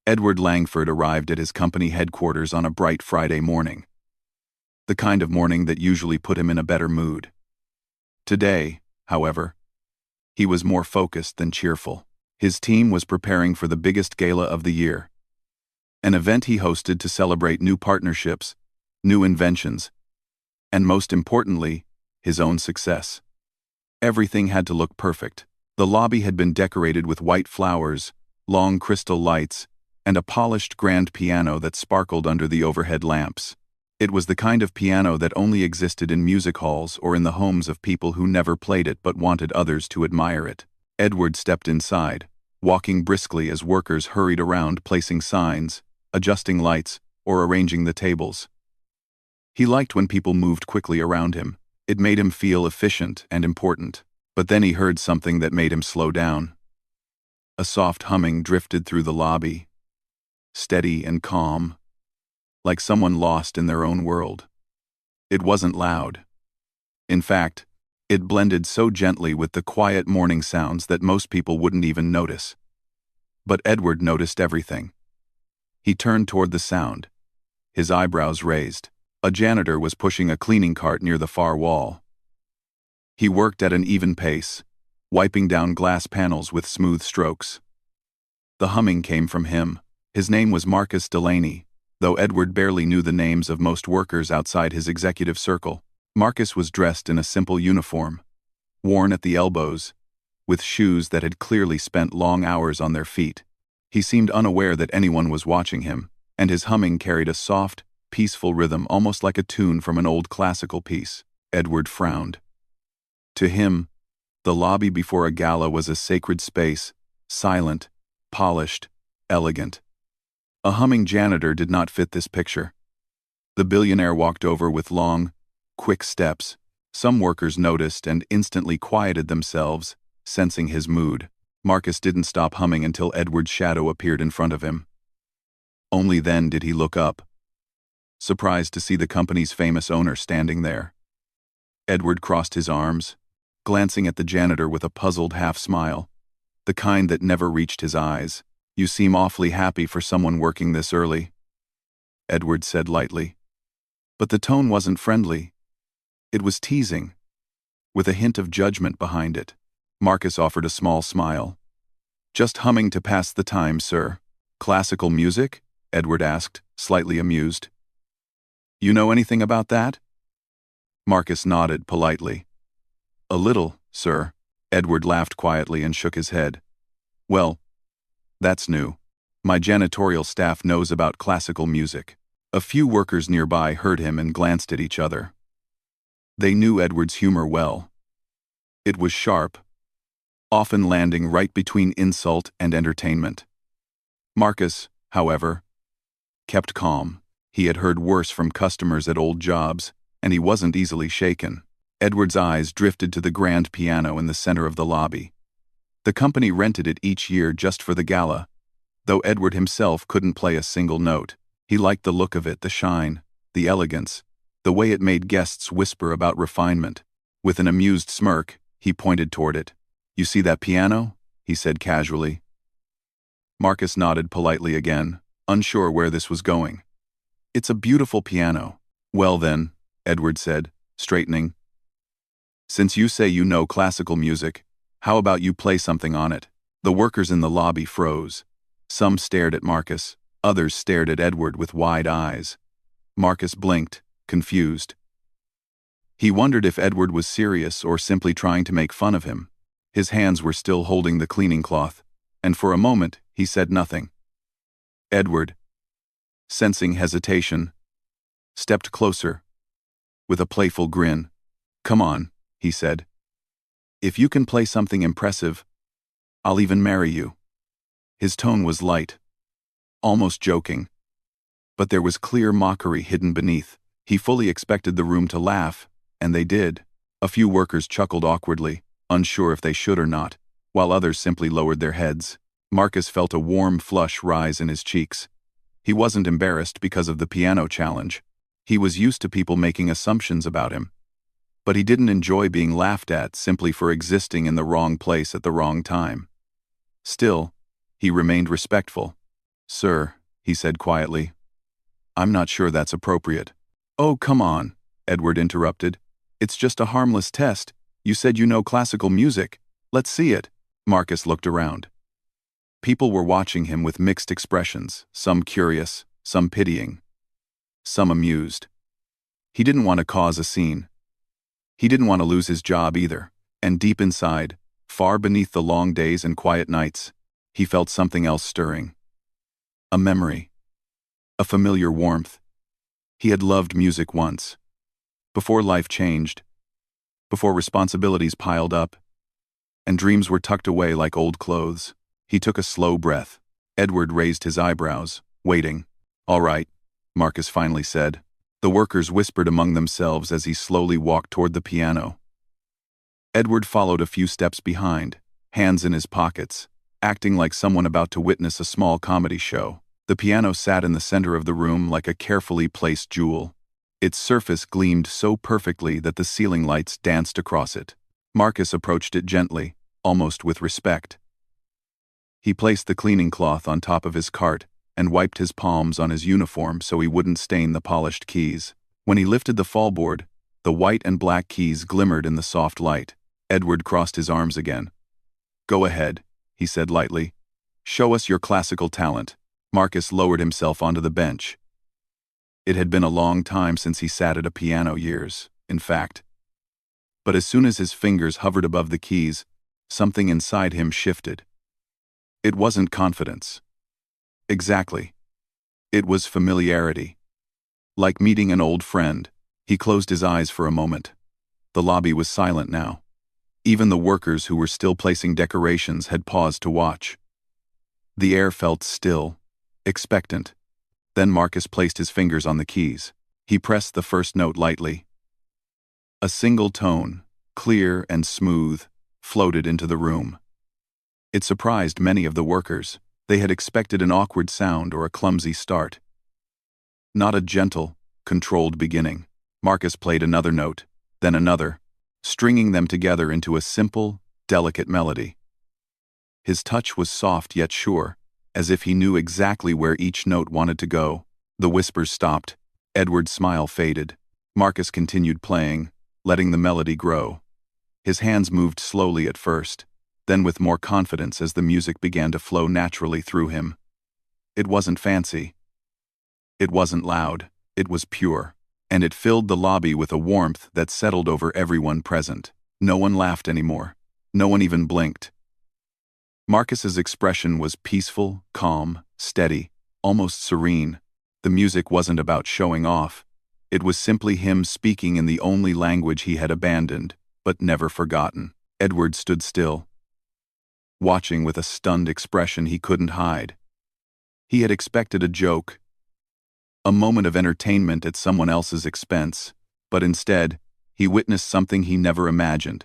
Edward Langford arrived at his company headquarters on a bright Friday morning. The kind of morning that usually put him in a better mood. Today, however, he was more focused than cheerful. His team was preparing for the biggest gala of the year. An event he hosted to celebrate new partnerships, new inventions, and most importantly, his own success. Everything had to look perfect. The lobby had been decorated with white flowers, long crystal lights, and a polished grand piano that sparkled under the overhead lamps. It was the kind of piano that only existed in music halls or in the homes of people who never played it but wanted others to admire it. Edward stepped inside, walking briskly as workers hurried around placing signs, adjusting lights, or arranging the tables. He liked when people moved quickly around him. It made him feel efficient and important. But then he heard something that made him slow down. A soft humming drifted through the lobby, steady and calm, like someone lost in their own world. It wasn't loud. In fact, it blended so gently with the quiet morning sounds that most people wouldn't even notice. But Edward noticed everything. He turned toward the sound, his eyebrows raised. A janitor was pushing a cleaning cart near the far wall. He worked at an even pace, wiping down glass panels with smooth strokes. The humming came from him. His name was Marcus Delaney, though Edward barely knew the names of most workers outside his executive circle. Marcus was dressed in a simple uniform, worn at the elbows, with shoes that had clearly spent long hours on their feet. He seemed unaware that anyone was watching him, and his humming carried a soft, peaceful rhythm almost like a tune from an old classical piece. Edward frowned. To him, the lobby before a gala was a sacred space, silent, polished, elegant. A humming janitor did not fit this picture. The billionaire walked over with long, quick steps. Some workers noticed and instantly quieted themselves, sensing his mood. Marcus didn't stop humming until Edward's shadow appeared in front of him. Only then did he look up, surprised to see the company's famous owner standing there. Edward crossed his arms, glancing at the janitor with a puzzled half-smile, the kind that never reached his eyes. "You seem awfully happy for someone working this early," Edward said lightly. But the tone wasn't friendly. It was teasing, with a hint of judgment behind it. Marcus offered a small smile. "Just humming to pass the time, sir." "Classical music?" Edward asked, slightly amused. "You know anything about that?" Marcus nodded politely. "A little, sir." Edward laughed quietly and shook his head. "Well, that's new. My janitorial staff knows about classical music." A few workers nearby heard him and glanced at each other. They knew Edward's humor well. It was sharp, often landing right between insult and entertainment. Marcus, however, kept calm. He had heard worse from customers at old jobs, and he wasn't easily shaken. Edward's eyes drifted to the grand piano in the center of the lobby. The company rented it each year just for the gala, though Edward himself couldn't play a single note. He liked the look of it, the shine, the elegance, the way it made guests whisper about refinement. With an amused smirk, he pointed toward it. "You see that piano?" he said casually. Marcus nodded politely again, unsure where this was going. "It's a beautiful piano." "Well then," Edward said, straightening, "since you say you know classical music, how about you play something on it?" The workers in the lobby froze. Some stared at Marcus, others stared at Edward with wide eyes. Marcus blinked, confused. He wondered if Edward was serious or simply trying to make fun of him. His hands were still holding the cleaning cloth, and for a moment he said nothing. Edward, sensing hesitation, stepped closer, with a playful grin. "Come on," he said. "If you can play something impressive, I'll even marry you." His tone was light, almost joking, but there was clear mockery hidden beneath. He fully expected the room to laugh, and they did. A few workers chuckled awkwardly, unsure if they should or not, while others simply lowered their heads. Marcus felt a warm flush rise in his cheeks. He wasn't embarrassed because of the piano challenge. He was used to people making assumptions about him. But he didn't enjoy being laughed at simply for existing in the wrong place at the wrong time. Still, he remained respectful. "Sir," he said quietly, "I'm not sure that's appropriate." "Oh, come on," Edward interrupted. "It's just a harmless test. You said you know classical music. Let's see it." Marcus looked around. People were watching him with mixed expressions, some curious, some pitying, some amused. He didn't want to cause a scene. He didn't want to lose his job either, and deep inside, far beneath the long days and quiet nights, he felt something else stirring. A memory. A familiar warmth. He had loved music once. Before life changed. Before responsibilities piled up. And dreams were tucked away like old clothes. He took a slow breath. Edward raised his eyebrows, waiting. "All right," Marcus finally said. The workers whispered among themselves as he slowly walked toward the piano. Edward followed a few steps behind, hands in his pockets, acting like someone about to witness a small comedy show. The piano sat in the center of the room like a carefully placed jewel. Its surface gleamed so perfectly that the ceiling lights danced across it. Marcus approached it gently, almost with respect. He placed the cleaning cloth on top of his cart and wiped his palms on his uniform so he wouldn't stain the polished keys. When he lifted the fallboard, the white and black keys glimmered in the soft light. Edward crossed his arms again. "Go ahead," he said lightly. "Show us your classical talent." Marcus lowered himself onto the bench. It had been a long time since he sat at a piano, years, in fact. But as soon as his fingers hovered above the keys, something inside him shifted. It wasn't confidence. Exactly. It was familiarity. Like meeting an old friend, he closed his eyes for a moment. The lobby was silent now. Even the workers who were still placing decorations had paused to watch. The air felt still, expectant. Then Marcus placed his fingers on the keys. He pressed the first note lightly. A single tone, clear and smooth, floated into the room. It surprised many of the workers. They had expected an awkward sound or a clumsy start. Not a gentle, controlled beginning. Marcus played another note, then another, stringing them together into a simple, delicate melody. His touch was soft yet sure, as if he knew exactly where each note wanted to go. The whispers stopped. Edward's smile faded. Marcus continued playing, letting the melody grow. His hands moved slowly at first, then with more confidence as the music began to flow naturally through him. It wasn't fancy. It wasn't loud. It was pure. And it filled the lobby with a warmth that settled over everyone present. No one laughed anymore. No one even blinked. Marcus's expression was peaceful, calm, steady, almost serene. The music wasn't about showing off. It was simply him speaking in the only language he had abandoned, but never forgotten. Edward stood still, watching with a stunned expression he couldn't hide. He had expected a joke, a moment of entertainment at someone else's expense, but instead, he witnessed something he never imagined.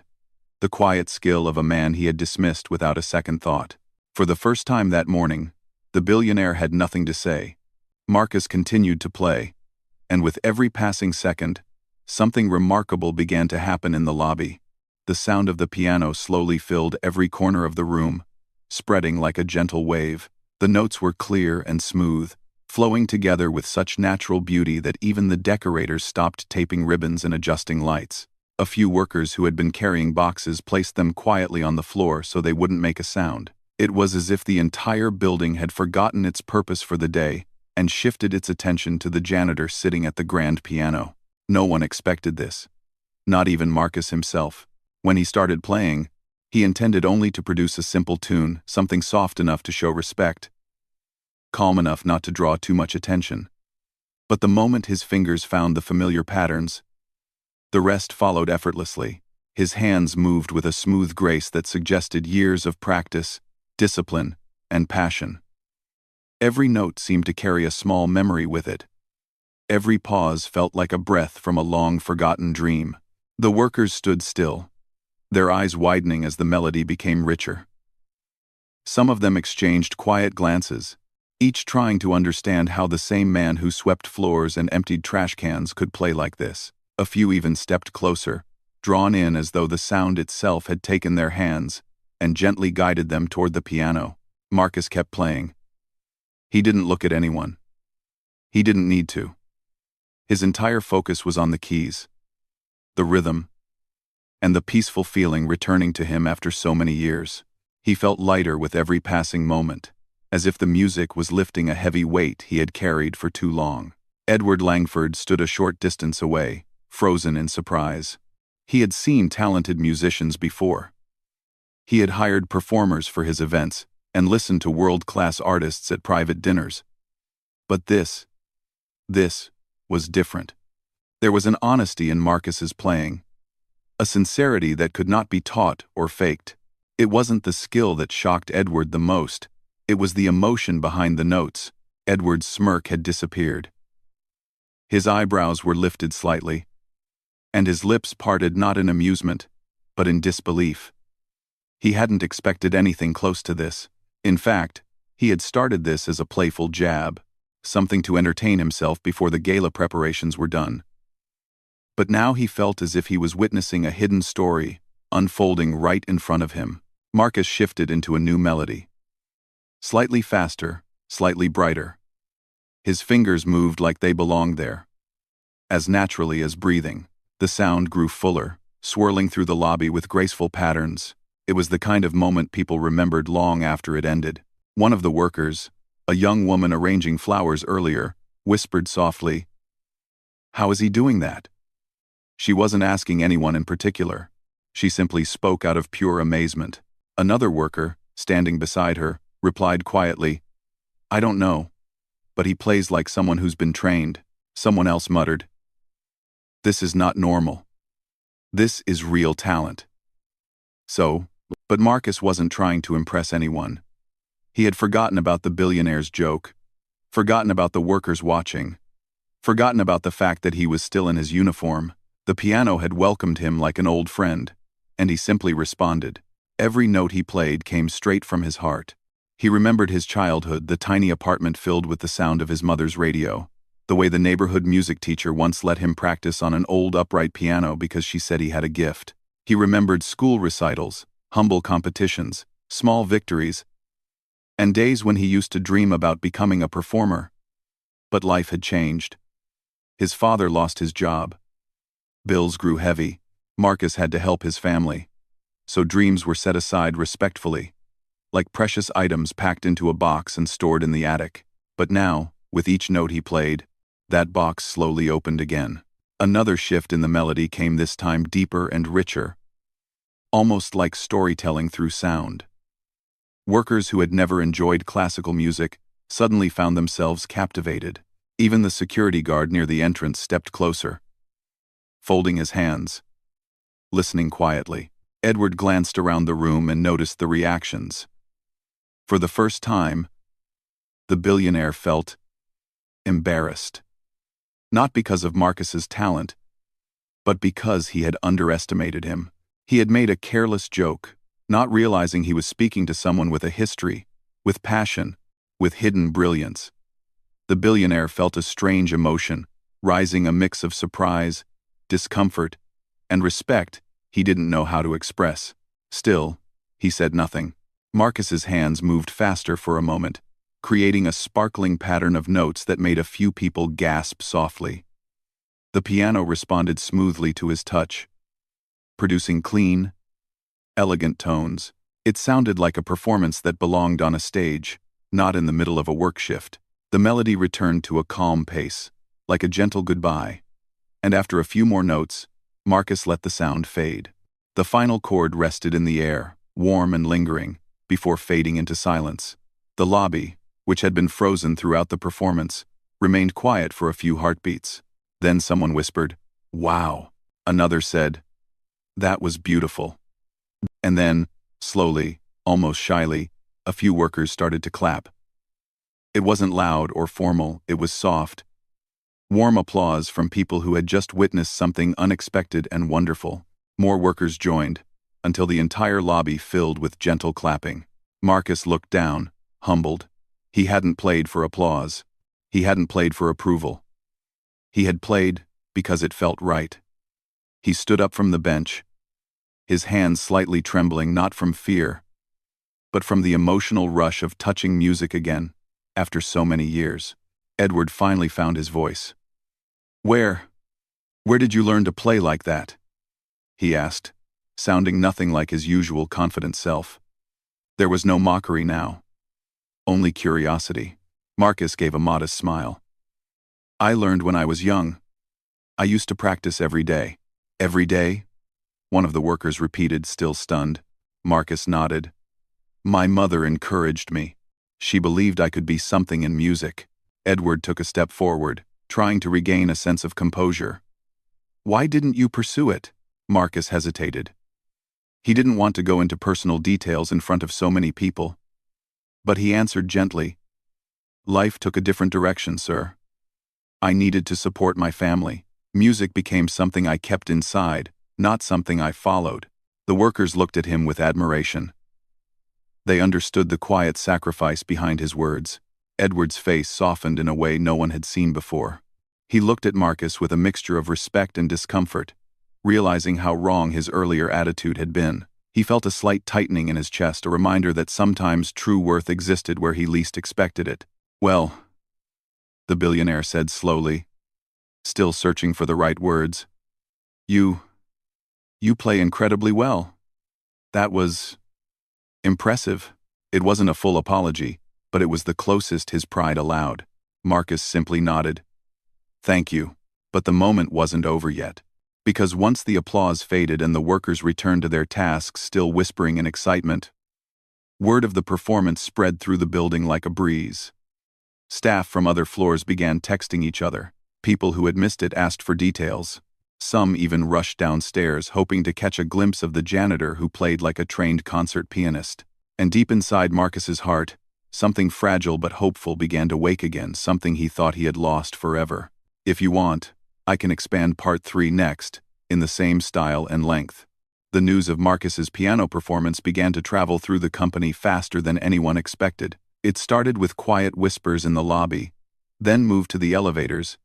The quiet skill of a man he had dismissed without a second thought. For the first time that morning, the billionaire had nothing to say. Marcus continued to play, and with every passing second, something remarkable began to happen in the lobby. The sound of the piano slowly filled every corner of the room, spreading like a gentle wave. The notes were clear and smooth, flowing together with such natural beauty that even the decorators stopped taping ribbons and adjusting lights. A few workers who had been carrying boxes placed them quietly on the floor so they wouldn't make a sound. It was as if the entire building had forgotten its purpose for the day and shifted its attention to the janitor sitting at the grand piano. No one expected this. Not even Marcus himself. When he started playing, he intended only to produce a simple tune, something soft enough to show respect, calm enough not to draw too much attention. But the moment his fingers found the familiar patterns, the rest followed effortlessly. His hands moved with a smooth grace that suggested years of practice, discipline, and passion. Every note seemed to carry a small memory with it. Every pause felt like a breath from a long-forgotten dream. The workers stood still, their eyes widening as the melody became richer. Some of them exchanged quiet glances, each trying to understand how the same man who swept floors and emptied trash cans could play like this. A few even stepped closer, drawn in as though the sound itself had taken their hands and gently guided them toward the piano. Marcus kept playing, He didn't look at anyone. He didn't need to. His entire focus was on the keys, the rhythm, and the peaceful feeling returning to him after so many years. He felt lighter with every passing moment, as if the music was lifting a heavy weight he had carried for too long. Edward Langford stood a short distance away, frozen in surprise. He had seen talented musicians before. He had hired performers for his events and listened to world-class artists at private dinners. But this was different. There was an honesty in Marcus's playing, a sincerity that could not be taught or faked. It wasn't the skill that shocked Edward the most, it was the emotion behind the notes. Edward's smirk had disappeared. His eyebrows were lifted slightly, and his lips parted not in amusement, but in disbelief. He hadn't expected anything close to this. In fact, he had started this as a playful jab, something to entertain himself before the gala preparations were done. But now he felt as if he was witnessing a hidden story unfolding right in front of him. Marcus shifted into a new melody. Slightly faster, slightly brighter. His fingers moved like they belonged there. As naturally as breathing, the sound grew fuller, swirling through the lobby with graceful patterns. It was the kind of moment people remembered long after it ended. One of the workers, a young woman arranging flowers earlier, whispered softly, "How is he doing that?" She wasn't asking anyone in particular. She simply spoke out of pure amazement. Another worker, standing beside her, replied quietly, "I don't know, but he plays like someone who's been trained." Someone else muttered, "This is not normal. This is real talent." But Marcus wasn't trying to impress anyone. He had forgotten about the billionaire's joke, forgotten about the workers watching, forgotten about the fact that he was still in his uniform. The piano had welcomed him like an old friend, and he simply responded. Every note he played came straight from his heart. He remembered his childhood, the tiny apartment filled with the sound of his mother's radio, the way the neighborhood music teacher once let him practice on an old upright piano because she said he had a gift. He remembered school recitals, humble competitions, small victories, and days when he used to dream about becoming a performer. But life had changed. His father lost his job. Bills grew heavy. Marcus had to help his family. So dreams were set aside respectfully, like precious items packed into a box and stored in the attic. But now, with each note he played, that box slowly opened again. Another shift in the melody came, this time deeper and richer, almost like storytelling through sound. Workers who had never enjoyed classical music suddenly found themselves captivated. Even the security guard near the entrance stepped closer, folding his hands, listening quietly. Edward glanced around the room and noticed the reactions. For the first time, the billionaire felt embarrassed. Not because of Marcus's talent, but because he had underestimated him. He had made a careless joke, not realizing he was speaking to someone with a history, with passion, with hidden brilliance. The billionaire felt a strange emotion, rising, a mix of surprise, discomfort, and respect he didn't know how to express. Still, he said nothing. Marcus's hands moved faster for a moment, creating a sparkling pattern of notes that made a few people gasp softly. The piano responded smoothly to his touch, producing clean, elegant tones. It sounded like a performance that belonged on a stage, not in the middle of a work shift. The melody returned to a calm pace, like a gentle goodbye, and after a few more notes, Marcus let the sound fade. The final chord rested in the air, warm and lingering, before fading into silence. The lobby, which had been frozen throughout the performance, remained quiet for a few heartbeats. Then someone whispered, "Wow." Another said, "That was beautiful." And then, slowly, almost shyly, a few workers started to clap. It wasn't loud or formal, it was soft, warm applause from people who had just witnessed something unexpected and wonderful. More workers joined, until the entire lobby filled with gentle clapping. Marcus looked down, humbled. He hadn't played for applause. He hadn't played for approval. He had played because it felt right. He stood up from the bench, his hands slightly trembling, not from fear, but from the emotional rush of touching music again. after so many years. Edward finally found his voice. Where did you learn to play like that? He asked, sounding nothing like his usual confident self. There was no mockery now, only curiosity. Marcus gave a modest smile. I learned when I was young. I used to practice every day. Every day? One of the workers repeated, still stunned. Marcus nodded. My mother encouraged me. She believed I could be something in music. Edward took a step forward, trying to regain a sense of composure. Why didn't you pursue it? Marcus hesitated. He didn't want to go into personal details in front of so many people. But he answered gently. Life took a different direction, sir. I needed to support my family. Music became something I kept inside, not something I followed. The workers looked at him with admiration. They understood the quiet sacrifice behind his words. Edward's face softened in a way no one had seen before. He looked at Marcus with a mixture of respect and discomfort, realizing how wrong his earlier attitude had been. He felt a slight tightening in his chest, a reminder that sometimes true worth existed where he least expected it. Well, the billionaire said slowly, still searching for the right words. You play incredibly well. That was impressive. It wasn't a full apology, but it was the closest his pride allowed. Marcus simply nodded. Thank you. But the moment wasn't over yet. Because once the applause faded and the workers returned to their tasks, still whispering in excitement, word of the performance spread through the building like a breeze. Staff from other floors began texting each other. People who had missed it asked for details. Some even rushed downstairs, hoping to catch a glimpse of the janitor who played like a trained concert pianist. And deep inside Marcus's heart, something fragile but hopeful began to wake again, something he thought he had lost forever. If you want, I can expand part 3 next, in the same style and length. The news of Marcus's piano performance began to travel through the company faster than anyone expected. It started with quiet whispers in the lobby, then moved to the elevators,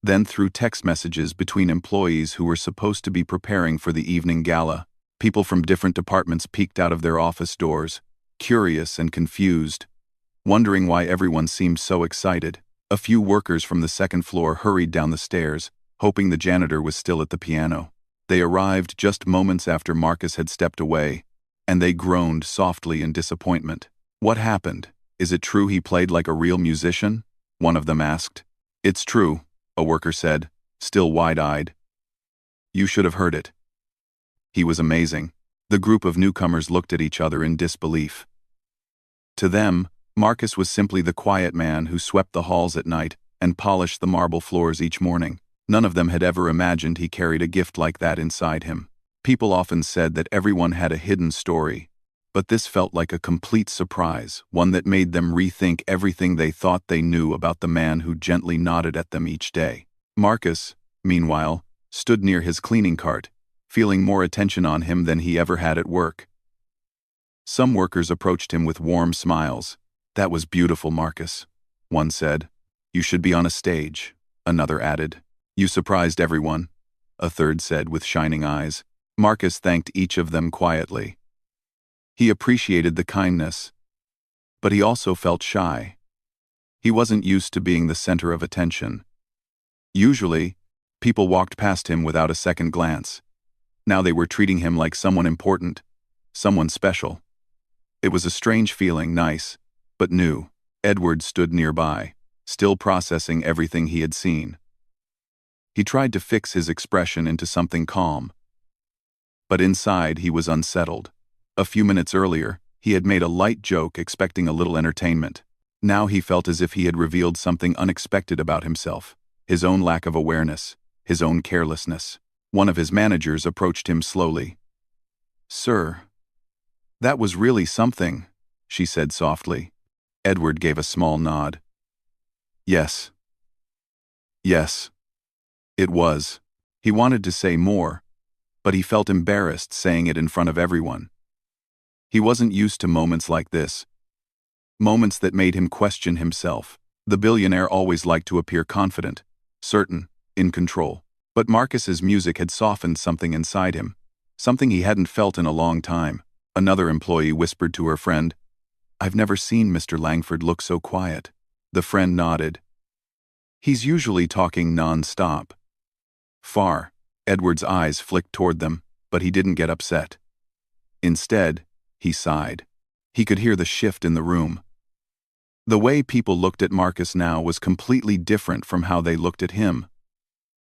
then through text messages between employees who were supposed to be preparing for the evening gala. People from different departments peeked out of their office doors, curious and confused, wondering why everyone seemed so excited. A few workers from the second floor hurried down the stairs, hoping the janitor was still at the piano. They arrived just moments after Marcus had stepped away, and they groaned softly in disappointment. What happened? Is it true he played like a real musician? One of them asked. It's true, a worker said, still wide-eyed. You should have heard it. He was amazing. The group of newcomers looked at each other in disbelief. To them, Marcus was simply the quiet man who swept the halls at night and polished the marble floors each morning. None of them had ever imagined he carried a gift like that inside him. People often said that everyone had a hidden story, but this felt like a complete surprise, one that made them rethink everything they thought they knew about the man who gently nodded at them each day. Marcus, meanwhile, stood near his cleaning cart, feeling more attention on him than he ever had at work. Some workers approached him with warm smiles. That was beautiful, Marcus, one said. You should be on a stage, another added. You surprised everyone, a third said with shining eyes. Marcus thanked each of them quietly. He appreciated the kindness, but he also felt shy. He wasn't used to being the center of attention. Usually, people walked past him without a second glance. Now they were treating him like someone important, someone special. It was a strange feeling, nice, but new. Edward stood nearby, still processing everything he had seen. He tried to fix his expression into something calm, but inside he was unsettled. A few minutes earlier, he had made a light joke expecting a little entertainment. Now he felt as if he had revealed something unexpected about himself, his own lack of awareness, his own carelessness. One of his managers approached him slowly. Sir, that was really something, she said softly. Edward gave a small nod. Yes. Yes. It was. He wanted to say more, but he felt embarrassed saying it in front of everyone. He wasn't used to moments like this, moments that made him question himself. The billionaire always liked to appear confident, certain, in control. But Marcus's music had softened something inside him, something he hadn't felt in a long time. Another employee whispered to her friend, I've never seen Mr. Langford look so quiet. The friend nodded. He's usually talking non-stop. Far. Edward's eyes flicked toward them, but he didn't get upset. Instead, he sighed. He could hear the shift in the room. The way people looked at Marcus now was completely different from how they looked at him.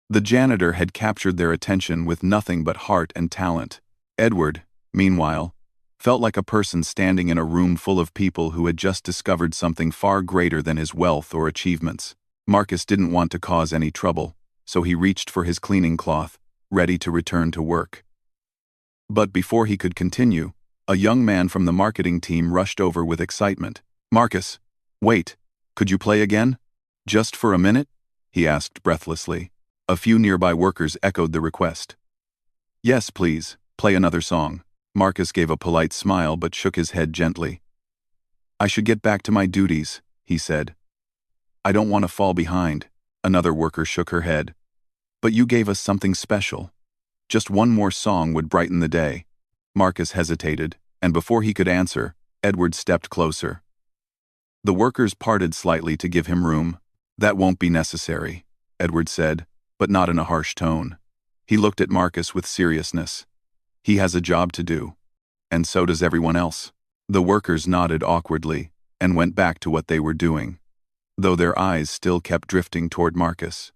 The janitor had captured their attention with nothing but heart and talent. Edward, meanwhile, felt like a person standing in a room full of people who had just discovered something far greater than his wealth or achievements. Marcus didn't want to cause any trouble, so he reached for his cleaning cloth, ready to return to work. But before he could continue, a young man from the marketing team rushed over with excitement. "Marcus, wait, could you play again? Just for a minute?" he asked breathlessly. A few nearby workers echoed the request. "Yes, please, play another song." Marcus gave a polite smile but shook his head gently. "I should get back to my duties," he said. "I don't want to fall behind." Another worker shook her head. "But you gave us something special. Just one more song would brighten the day." Marcus hesitated, and before he could answer, Edward stepped closer. The workers parted slightly to give him room. "That won't be necessary," Edward said, but not in a harsh tone. He looked at Marcus with seriousness. "He has a job to do. And so does everyone else." The workers nodded awkwardly and went back to what they were doing, though their eyes still kept drifting toward Marcus.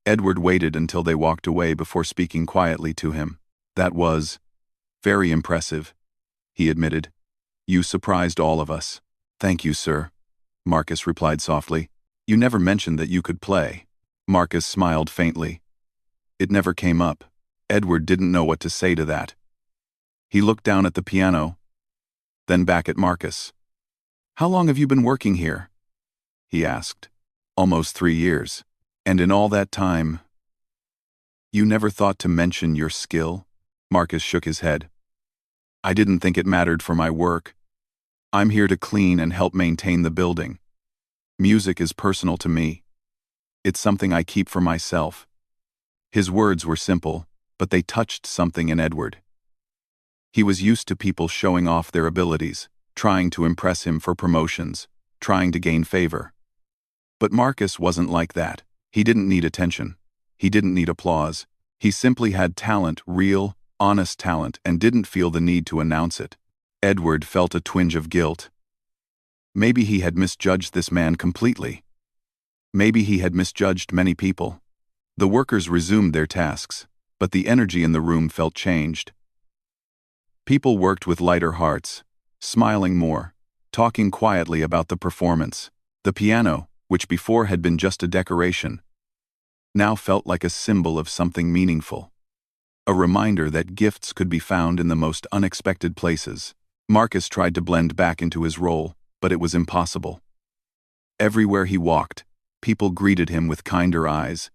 Edward waited until they walked away before speaking quietly to him. "That was very impressive," he admitted. "You surprised all of us." "Thank you, sir," Marcus replied softly. "You never mentioned that you could play." Marcus smiled faintly. "It never came up." Edward didn't know what to say to that. He looked down at the piano, then back at Marcus. "How long have you been working here?" he asked. "Almost 3 years. And in all that time, you never thought to mention your skill?" Marcus shook his head. "I didn't think it mattered for my work. I'm here to clean and help maintain the building. Music is personal to me. It's something I keep for myself." His words were simple, but they touched something in Edward. He was used to people showing off their abilities, trying to impress him for promotions, trying to gain favor. But Marcus wasn't like that. He didn't need attention. He didn't need applause. He simply had talent, real, honest talent, and didn't feel the need to announce it. Edward felt a twinge of guilt. Maybe he had misjudged this man completely. Maybe he had misjudged many people. The workers resumed their tasks, but the energy in the room felt changed. People worked with lighter hearts, smiling more, talking quietly about the performance. The piano, which before had been just a decoration, now felt like a symbol of something meaningful. A reminder that gifts could be found in the most unexpected places. Marcus tried to blend back into his role, but it was impossible. Everywhere he walked, people greeted him with kinder eyes,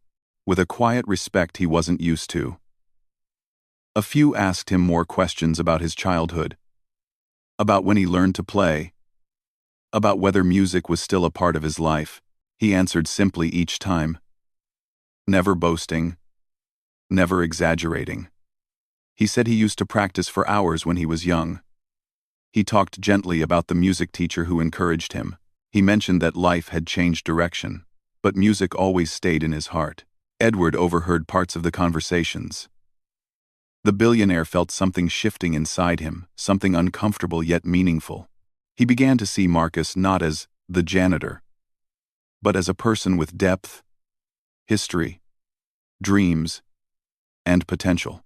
with a quiet respect he wasn't used to. A few asked him more questions about his childhood, about when he learned to play, about whether music was still a part of his life. He answered simply each time, never boasting, never exaggerating. He said he used to practice for hours when he was young. He talked gently about the music teacher who encouraged him. He mentioned that life had changed direction, but music always stayed in his heart. Edward overheard parts of the conversations. The billionaire felt something shifting inside him, something uncomfortable yet meaningful. He began to see Marcus not as the janitor, but as a person with depth, history, dreams, and potential.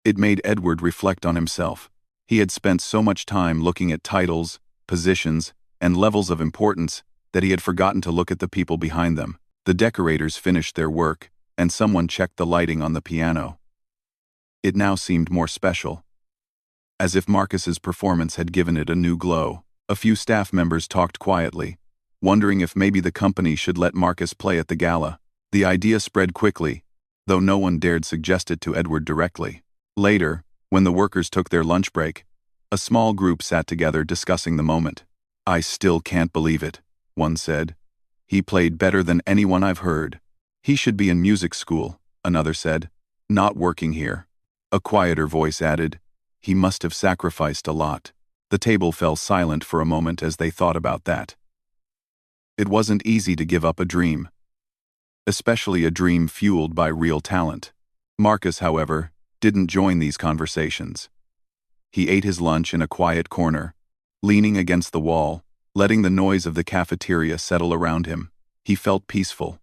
It made Edward reflect on himself. He had spent so much time looking at titles, positions, and levels of importance that he had forgotten to look at the people behind them. The decorators finished their work, and someone checked the lighting on the piano. It now seemed more special, as if Marcus's performance had given it a new glow. A few staff members talked quietly, wondering if maybe the company should let Marcus play at the gala. The idea spread quickly, though no one dared suggest it to Edward directly. Later, when the workers took their lunch break, a small group sat together discussing the moment. "I still can't believe it," one said. "He played better than anyone I've heard." "He should be in music school," another said. "Not working here." A quieter voice added, "He must have sacrificed a lot." The table fell silent for a moment as they thought about that. It wasn't easy to give up a dream, especially a dream fueled by real talent. Marcus, however, didn't join these conversations. He ate his lunch in a quiet corner, leaning against the wall, letting the noise of the cafeteria settle around him. He felt peaceful.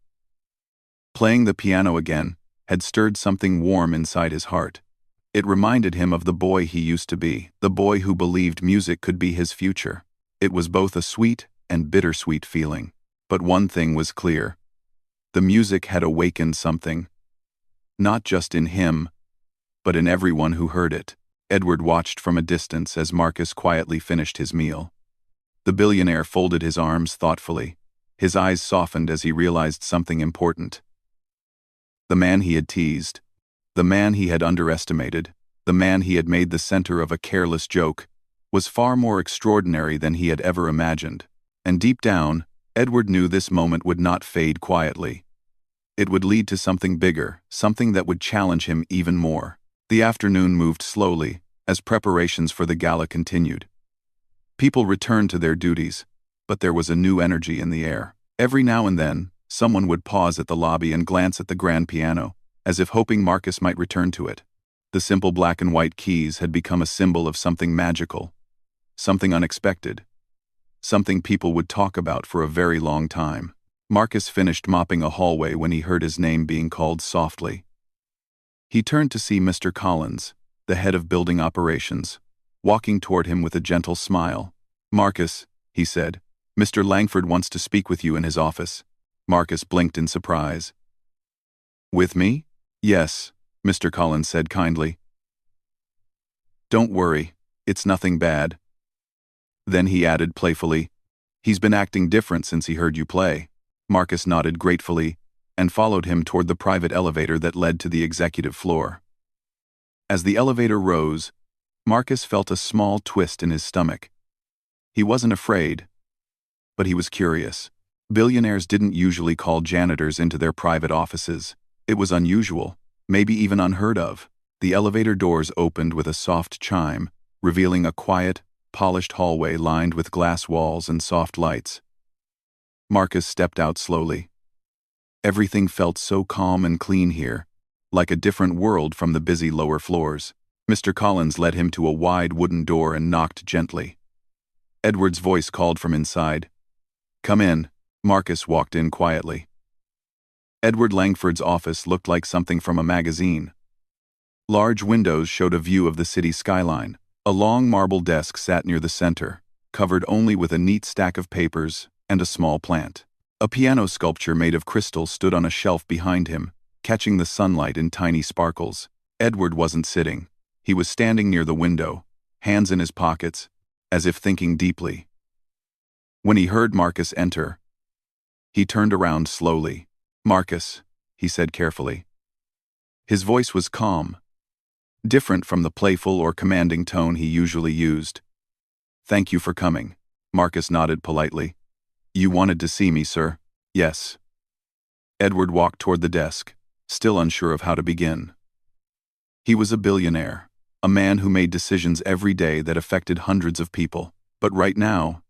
Playing the piano again had stirred something warm inside his heart. It reminded him of the boy he used to be, the boy who believed music could be his future. It was both a sweet and bittersweet feeling. But one thing was clear. The music had awakened something. Not just in him, but in everyone who heard it. Edward watched from a distance as Marcus quietly finished his meal. The billionaire folded his arms thoughtfully. His eyes softened as he realized something important. The man he had teased, the man he had underestimated, the man he had made the center of a careless joke, was far more extraordinary than he had ever imagined. And deep down, Edward knew this moment would not fade quietly. It would lead to something bigger, something that would challenge him even more. The afternoon moved slowly, as preparations for the gala continued. People returned to their duties, but there was a new energy in the air. Every now and then, someone would pause at the lobby and glance at the grand piano, as if hoping Marcus might return to it. The simple black and white keys had become a symbol of something magical, something unexpected, something people would talk about for a very long time. Marcus finished mopping a hallway when he heard his name being called softly. He turned to see Mr. Collins, the head of building operations, walking toward him with a gentle smile. "Marcus," he said, "Mr. Langford wants to speak with you in his office." Marcus blinked in surprise. "With me?" "Yes," Mr. Collins said kindly. "Don't worry, it's nothing bad." Then he added playfully, "He's been acting different since he heard you play." Marcus nodded gratefully and followed him toward the private elevator that led to the executive floor. As the elevator rose, Marcus felt a small twist in his stomach. He wasn't afraid, but he was curious. Billionaires didn't usually call janitors into their private offices. It was unusual, maybe even unheard of. The elevator doors opened with a soft chime, revealing a quiet, polished hallway lined with glass walls and soft lights. Marcus stepped out slowly. Everything felt so calm and clean here, like a different world from the busy lower floors. Mr. Collins led him to a wide wooden door and knocked gently. Edward's voice called from inside. "Come in." Marcus walked in quietly. Edward Langford's office looked like something from a magazine. Large windows showed a view of the city skyline. A long marble desk sat near the center, covered only with a neat stack of papers and a small plant. A piano sculpture made of crystal stood on a shelf behind him, catching the sunlight in tiny sparkles. Edward wasn't sitting. He was standing near the window, hands in his pockets, as if thinking deeply. When he heard Marcus enter, he turned around slowly. "Marcus," he said carefully. His voice was calm, different from the playful or commanding tone he usually used. "Thank you for coming." Marcus nodded politely. "You wanted to see me, sir?" "Yes." Edward walked toward the desk, still unsure of how to begin. He was a billionaire, a man who made decisions every day that affected hundreds of people. But right now,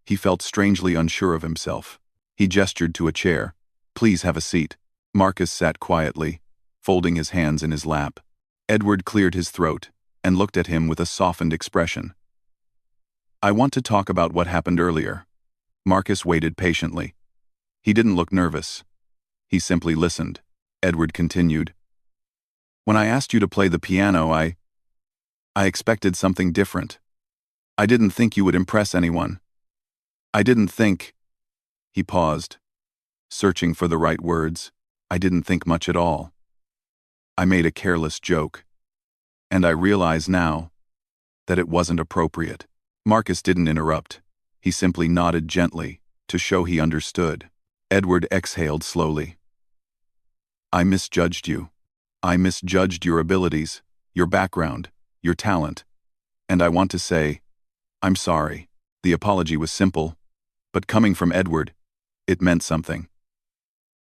he felt strangely unsure of himself. He gestured to a chair. "Please have a seat." Marcus sat quietly, folding his hands in his lap. Edward cleared his throat and looked at him with a softened expression. "I want to talk about what happened earlier." Marcus waited patiently. He didn't look nervous. He simply listened. Edward continued. "When I asked you to play the piano, I expected something different. I didn't think you would impress anyone. I didn't think—" He paused, searching for the right words. "I didn't think much at all. I made a careless joke. And I realize now that it wasn't appropriate." Marcus didn't interrupt. He simply nodded gently to show he understood. Edward exhaled slowly. "I misjudged you. I misjudged your abilities, your background, your talent. And I want to say, I'm sorry." The apology was simple, but coming from Edward, it meant something.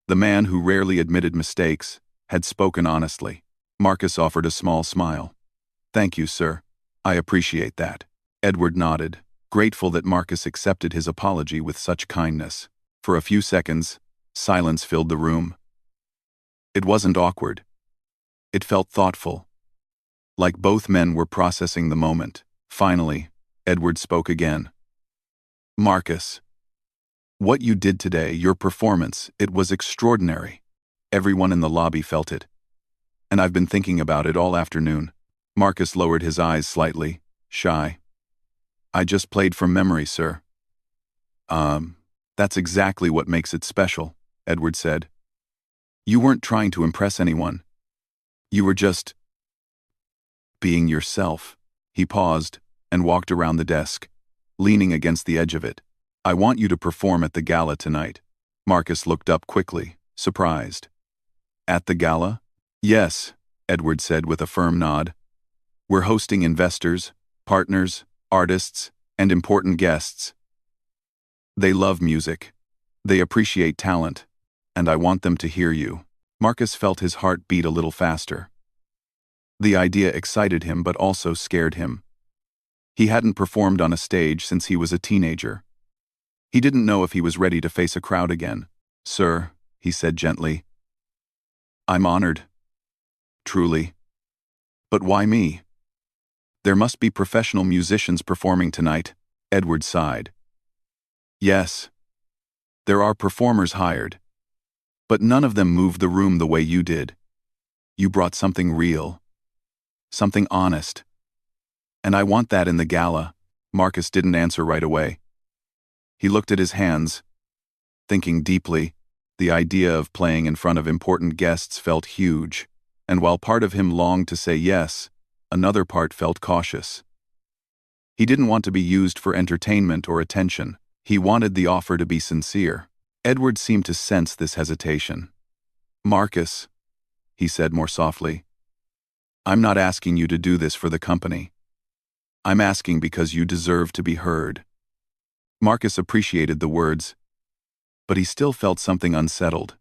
The man who rarely admitted mistakes had spoken honestly. Marcus offered a small smile. "Thank you, sir. I appreciate that." Edward nodded, grateful that Marcus accepted his apology with such kindness. For a few seconds, silence filled the room. It wasn't awkward. It felt thoughtful. Like both men were processing the moment. Finally, Edward spoke again. Marcus, what you did today, your performance, it was extraordinary. Everyone in the lobby felt it. And I've been thinking about it all afternoon. Marcus lowered his eyes slightly, shy. I just played from memory, sir. That's exactly what makes it special, Edward said. You weren't trying to impress anyone. You were just being yourself. He paused and walked around the desk, leaning against the edge of it. I want you to perform at the gala tonight. Marcus looked up quickly, surprised. At the gala? Yes, Edward said with a firm nod. We're hosting investors, partners, artists, and important guests. They love music. They appreciate talent. And I want them to hear you. Marcus felt his heart beat a little faster. The idea excited him but also scared him. He hadn't performed on a stage since he was a teenager. He didn't know if he was ready to face a crowd again. Sir, he said gently. I'm honored. Truly. But why me? There must be professional musicians performing tonight, Edward sighed. Yes. There are performers hired. But none of them moved the room the way you did. You brought something real. Something honest. And I want that in the gala. Marcus didn't answer right away. He looked at his hands, thinking deeply. The idea of playing in front of important guests felt huge, and while part of him longed to say yes, another part felt cautious. He didn't want to be used for entertainment or attention. He wanted the offer to be sincere. Edward seemed to sense this hesitation. Marcus, he said more softly, I'm not asking you to do this for the company. I'm asking because you deserve to be heard. Marcus appreciated the words, but he still felt something unsettled.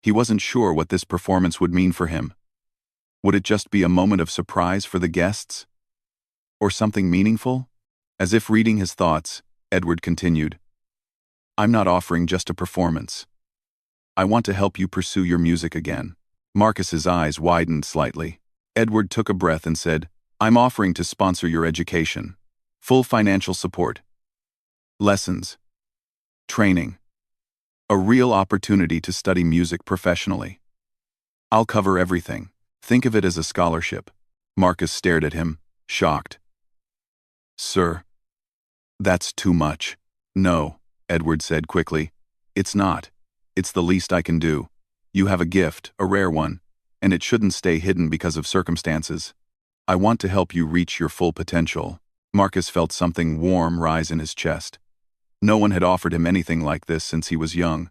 He wasn't sure what this performance would mean for him. Would it just be a moment of surprise for the guests? Or something meaningful? As if reading his thoughts, Edward continued, I'm not offering just a performance. I want to help you pursue your music again. Marcus's eyes widened slightly. Edward took a breath and said, I'm offering to sponsor your education. Full financial support. Lessons. Training. A real opportunity to study music professionally. I'll cover everything. Think of it as a scholarship. Marcus stared at him, shocked. Sir, that's too much. No, Edward said quickly. It's not. It's the least I can do. You have a gift, a rare one, and it shouldn't stay hidden because of circumstances. I want to help you reach your full potential. Marcus felt something warm rise in his chest. No one had offered him anything like this since he was young.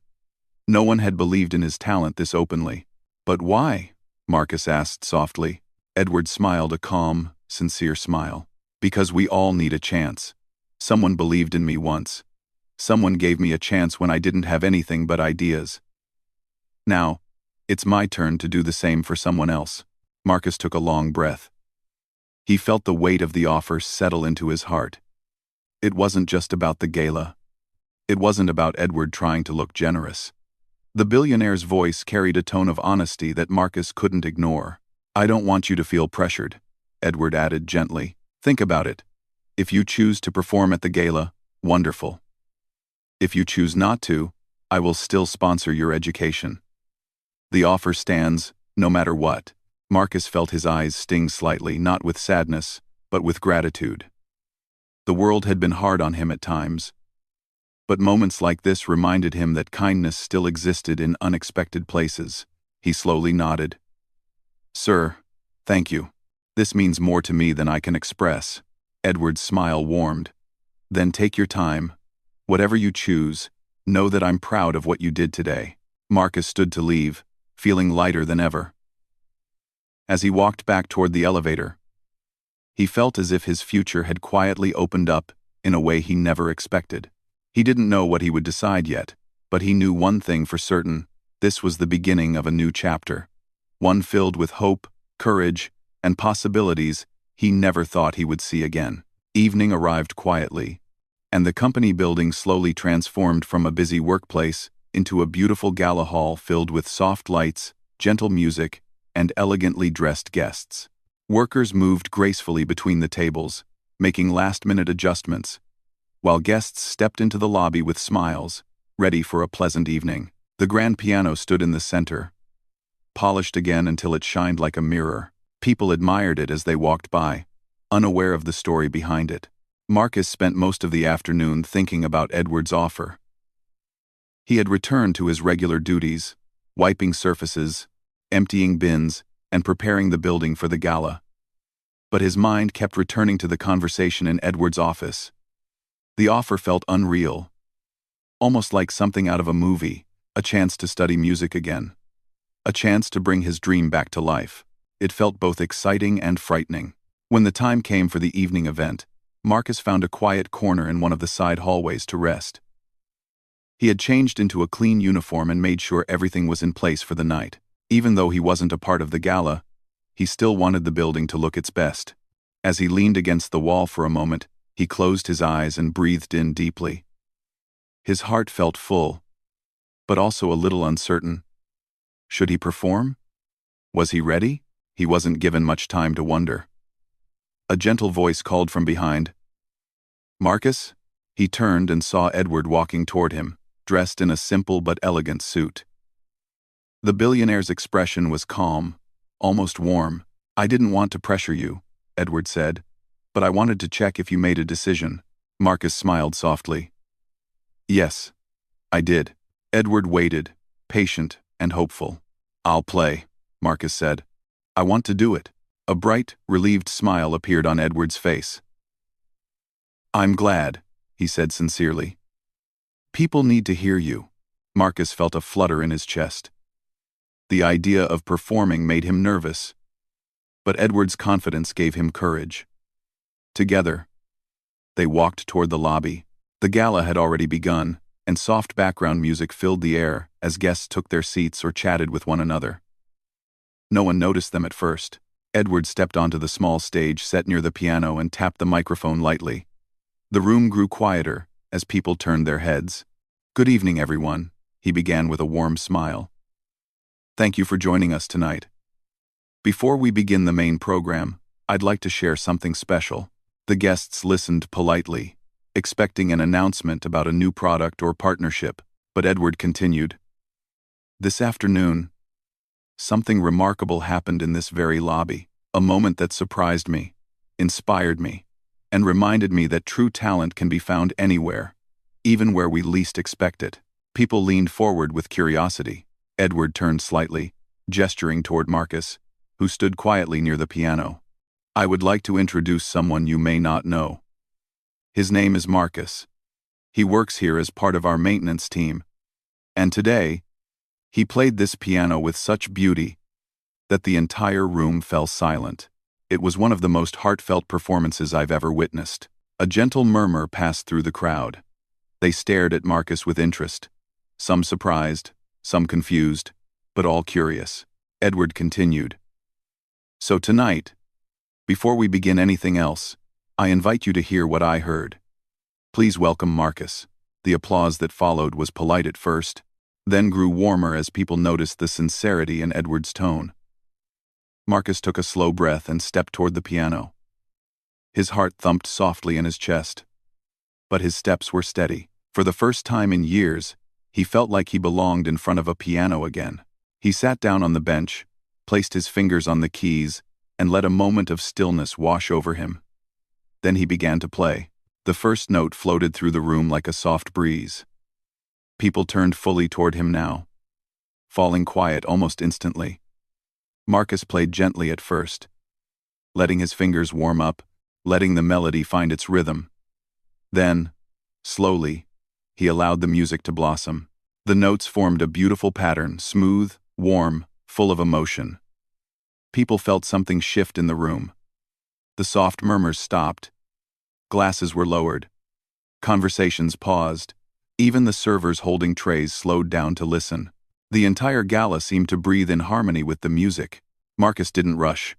No one had believed in his talent this openly. But why? Marcus asked softly. Edward smiled a calm, sincere smile. Because we all need a chance. Someone believed in me once. Someone gave me a chance when I didn't have anything but ideas. Now, it's my turn to do the same for someone else. Marcus took a long breath. He felt the weight of the offer settle into his heart. It wasn't just about the gala. It wasn't about Edward trying to look generous. The billionaire's voice carried a tone of honesty that Marcus couldn't ignore. I don't want you to feel pressured, Edward added gently. Think about it. If you choose to perform at the gala, wonderful. If you choose not to, I will still sponsor your education. The offer stands, no matter what. Marcus felt his eyes sting slightly, not with sadness, but with gratitude. The world had been hard on him at times, but moments like this reminded him that kindness still existed in unexpected places. He slowly nodded. Sir, thank you. This means more to me than I can express. Edward's smile warmed. Then take your time. Whatever you choose, know that I'm proud of what you did today. Marcus stood to leave, feeling lighter than ever. As he walked back toward the elevator, he felt as if his future had quietly opened up in a way he never expected. He didn't know what he would decide yet, but he knew one thing for certain: this was the beginning of a new chapter, one filled with hope, courage, and possibilities he never thought he would see again. Evening arrived quietly. and the company building slowly transformed from a busy workplace into a beautiful gala hall filled with soft lights, gentle music, and elegantly dressed guests. Workers moved gracefully between the tables, making last-minute adjustments, while guests stepped into the lobby with smiles, ready for a pleasant evening. The grand piano stood in the center, polished again until it shined like a mirror. People admired it as they walked by, unaware of the story behind it. Marcus spent most of the afternoon thinking about Edward's offer. He had returned to his regular duties, wiping surfaces, emptying bins, and preparing the building for the gala. But his mind kept returning to the conversation in Edward's office. The offer felt unreal, almost like something out of a movie, a chance to study music again, a chance to bring his dream back to life. It felt both exciting and frightening. When the time came for the evening event, Marcus found a quiet corner in one of the side hallways to rest. He had changed into a clean uniform and made sure everything was in place for the night. Even though he wasn't a part of the gala, he still wanted the building to look its best. As he leaned against the wall for a moment, he closed his eyes and breathed in deeply. His heart felt full, but also a little uncertain. Should he perform? Was he ready? He wasn't given much time to wonder. A gentle voice called from behind. "Marcus?" He turned and saw Edward walking toward him, dressed in a simple but elegant suit. The billionaire's expression was calm, almost warm. "I didn't want to pressure you," Edward said, "but I wanted to check if you made a decision." Marcus smiled softly. "Yes, I did." Edward waited, patient and hopeful. "I'll play," Marcus said. "I want to do it." A bright, relieved smile appeared on Edward's face. "I'm glad," he said sincerely. "People need to hear you." Marcus felt a flutter in his chest. The idea of performing made him nervous, but Edward's confidence gave him courage. Together, they walked toward the lobby. The gala had already begun, and soft background music filled the air as guests took their seats or chatted with one another. No one noticed them at first. Edward stepped onto the small stage set near the piano and tapped the microphone lightly. The room grew quieter as people turned their heads. "Good evening, everyone," he began with a warm smile. "Thank you for joining us tonight. Before we begin the main program, I'd like to share something special." The guests listened politely, expecting an announcement about a new product or partnership, but Edward continued. "This afternoon, something remarkable happened in this very lobby, a moment that surprised me, inspired me, and reminded me that true talent can be found anywhere, even where we least expect it." People leaned forward with curiosity. Edward turned slightly, gesturing toward Marcus, who stood quietly near the piano. "I would like to introduce someone you may not know. His name is Marcus. He works here as part of our maintenance team. And today, he played this piano with such beauty that the entire room fell silent. It was one of the most heartfelt performances I've ever witnessed." A gentle murmur passed through the crowd. They stared at Marcus with interest, some surprised, some confused, but all curious. Edward continued. "So tonight, before we begin anything else, I invite you to hear what I heard. Please welcome Marcus." The applause that followed was polite at first, then grew warmer as people noticed the sincerity in Edward's tone. Marcus took a slow breath and stepped toward the piano. His heart thumped softly in his chest, but his steps were steady. For the first time in years, he felt like he belonged in front of a piano again. He sat down on the bench, placed his fingers on the keys, and let a moment of stillness wash over him. Then he began to play. The first note floated through the room like a soft breeze. People turned fully toward him now, falling quiet almost instantly. Marcus played gently at first, letting his fingers warm up, letting the melody find its rhythm. Then, slowly, he allowed the music to blossom. The notes formed a beautiful pattern, smooth, warm, full of emotion. People felt something shift in the room. The soft murmurs stopped. Glasses were lowered. Conversations paused. Even the servers holding trays slowed down to listen. The entire gala seemed to breathe in harmony with the music. Marcus didn't rush.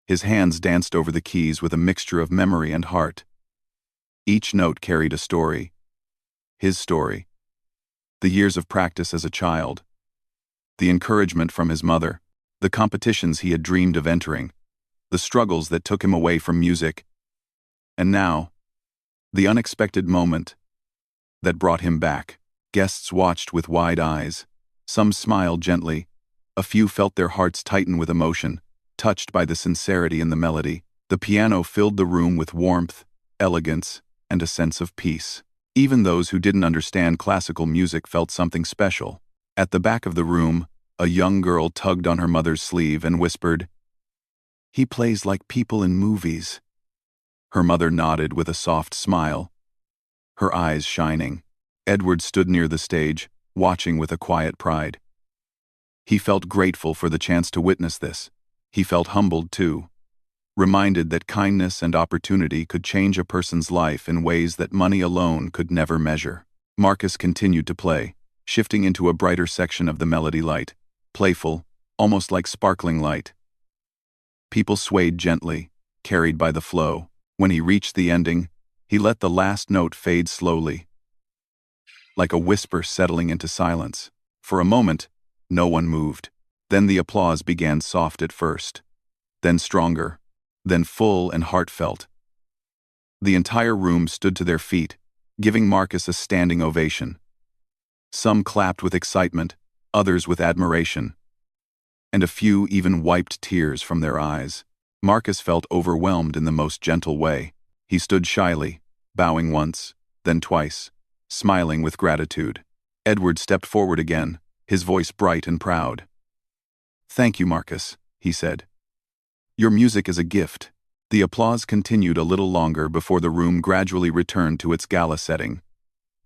His hands danced over the keys with a mixture of memory and heart. Each note carried a story. His story. The years of practice as a child. The encouragement from his mother. The competitions he had dreamed of entering. The struggles that took him away from music. And now, the unexpected moment that brought him back. Guests watched with wide eyes. Some smiled gently. A few felt their hearts tighten with emotion, touched by the sincerity in the melody. The piano filled the room with warmth, elegance, and a sense of peace. Even those who didn't understand classical music felt something special. At the back of the room, a young girl tugged on her mother's sleeve and whispered, "He plays like people in movies." Her mother nodded with a soft smile, her eyes shining. Edward stood near the stage, watching with a quiet pride. He felt grateful for the chance to witness this. He felt humbled too, reminded that kindness and opportunity could change a person's life in ways that money alone could never measure. Marcus continued to play, shifting into a brighter section of the melody light, playful, almost like sparkling light. People swayed gently, carried by the flow. When he reached the ending, he let the last note fade slowly, like a whisper settling into silence. For a moment, no one moved. Then the applause began soft at first, then stronger, then full and heartfelt. The entire room stood to their feet, giving Marcus a standing ovation. Some clapped with excitement, others with admiration, and a few even wiped tears from their eyes. Marcus felt overwhelmed in the most gentle way. He stood shyly, bowing once, then twice, smiling with gratitude. Edward stepped forward again, his voice bright and proud. "Thank you, Marcus," he said. "Your music is a gift." The applause continued a little longer before the room gradually returned to its gala setting.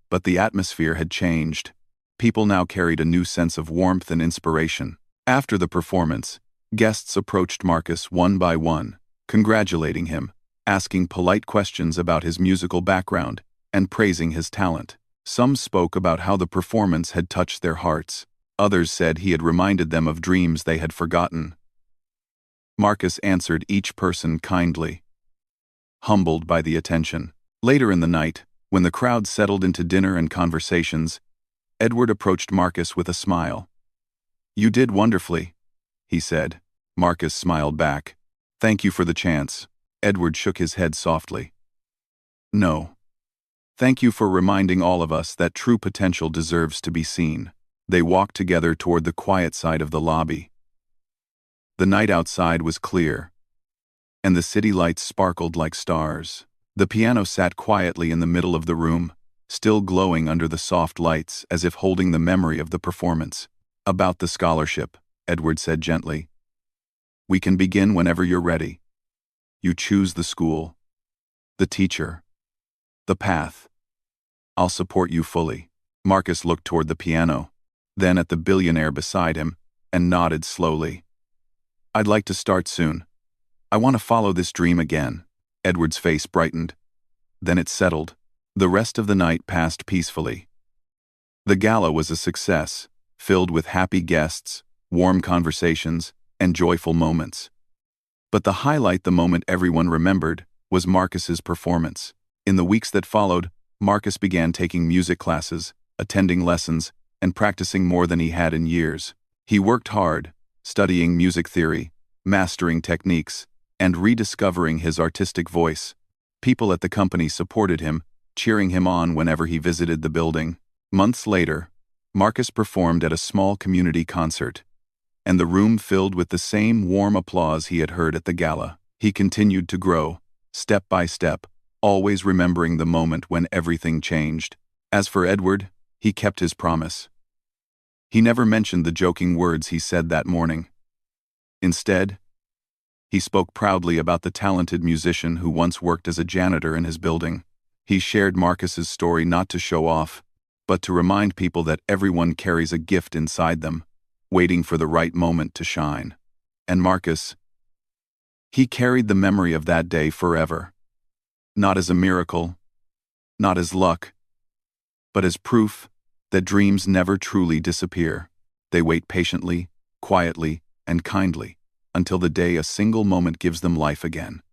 But the atmosphere had changed. People now carried a new sense of warmth and inspiration. After the performance, guests approached Marcus one by one, congratulating him, asking polite questions about his musical background, and praising his talent. Some spoke about how the performance had touched their hearts. Others said he had reminded them of dreams they had forgotten. Marcus answered each person kindly, humbled by the attention. Later in the night, when the crowd settled into dinner and conversations, Edward approached Marcus with a smile. "You did wonderfully," he said. Marcus smiled back. "Thank you for the chance." Edward shook his head softly. "No. Thank you for reminding all of us that true potential deserves to be seen." They walked together toward the quiet side of the lobby. The night outside was clear, and the city lights sparkled like stars. The piano sat quietly in the middle of the room, still glowing under the soft lights as if holding the memory of the performance. "About the scholarship," Edward said gently. "We can begin whenever you're ready. You choose the school, the teacher, the path. I'll support you fully." Marcus looked toward the piano, then at the billionaire beside him, and nodded slowly. "I'd like to start soon. I want to follow this dream again." Edward's face brightened. Then it settled. The rest of the night passed peacefully. The gala was a success, filled with happy guests, warm conversations, and joyful moments. But the highlight, the moment everyone remembered, was Marcus's performance. In the weeks that followed, Marcus began taking music classes, attending lessons, and practicing more than he had in years. He worked hard, studying music theory, mastering techniques, and rediscovering his artistic voice. People at the company supported him, cheering him on whenever he visited the building. Months later, Marcus performed at a small community concert, and the room filled with the same warm applause he had heard at the gala. He continued to grow, step by step, always remembering the moment when everything changed. As for Edward, he kept his promise. He never mentioned the joking words he said that morning. Instead, he spoke proudly about the talented musician who once worked as a janitor in his building. He shared Marcus's story not to show off, but to remind people that everyone carries a gift inside them, waiting for the right moment to shine. And Marcus, he carried the memory of that day forever. Not as a miracle, not as luck, but as proof that dreams never truly disappear. They wait patiently, quietly, and kindly, until the day a single moment gives them life again.